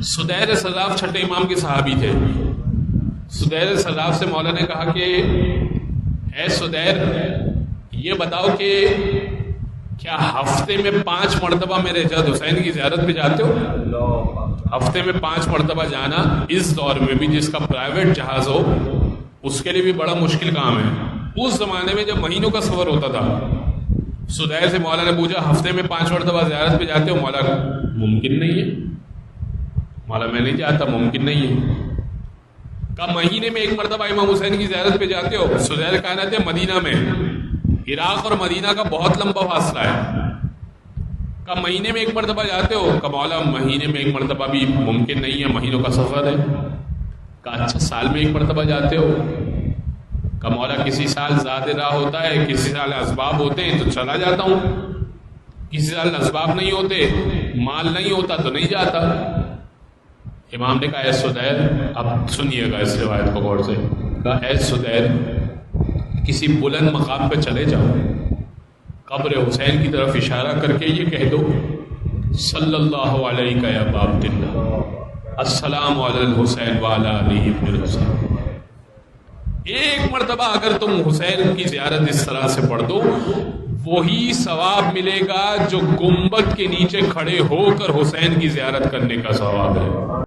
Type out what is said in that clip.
سدیر سزاف چھٹے امام کے صحابی تھے. سدیر سزاف سے مولا نے کہا کہ اے سدیر یہ بتاؤ کہ کیا ہفتے میں 5 مرتبہ میرے جد حسین کی زیارت پہ جاتے ہو؟ ہفتے میں 5 مرتبہ جانا اس دور میں بھی جس کا پرائیویٹ جہاز ہو اس کے لیے بھی بڑا مشکل کام ہے. اس زمانے میں جب مہینوں کا سفر ہوتا تھا. سدیر سے مولا نے پوچھا ہفتے میں 5 مرتبہ زیارت پہ جاتے ہو؟ مولا ممکن نہیں ہے. مولا میں نہیں جاتا، ممکن نہیں ہے. کہا مہینے میں 1 مرتبہ امام حسین کی زیارت پہ جاتے ہو؟ سدیر کہنا تھے مدینہ میں، عراق اور مدینہ کا بہت لمبا فاصلہ ہے. کہا مہینے میں 1 مرتبہ جاتے ہو؟ کہا مولا مہینے میں 1 مرتبہ بھی ممکن نہیں ہے، مہینوں کا سفر ہے. کہا اچھا سال میں 1 مرتبہ جاتے ہو؟ کہا مولا کسی سال زیادہ راہ ہوتا ہے، کسی سال اسباب ہوتے ہیں تو چلا جاتا ہوں، کسی سال اسباب نہیں ہوتے، مال نہیں ہوتا تو نہیں جاتا. امام نے کہا اے سدیر، اب سنیے گا اس روایت کو غور سے. کہا اے سدیر کسی بلند مقام پہ چلے جاؤ، قبر حسین کی طرف اشارہ کر کے یہ کہہ دو صلی اللہ علیہ یا ابا عبد اللہ السلام علی الحسین وعلی علی ابن الحسین. 1 مرتبہ اگر تم حسین کی زیارت اس طرح سے پڑھ دو وہی ثواب ملے گا جو گنبد کے نیچے کھڑے ہو کر حسین کی زیارت کرنے کا ثواب ہے.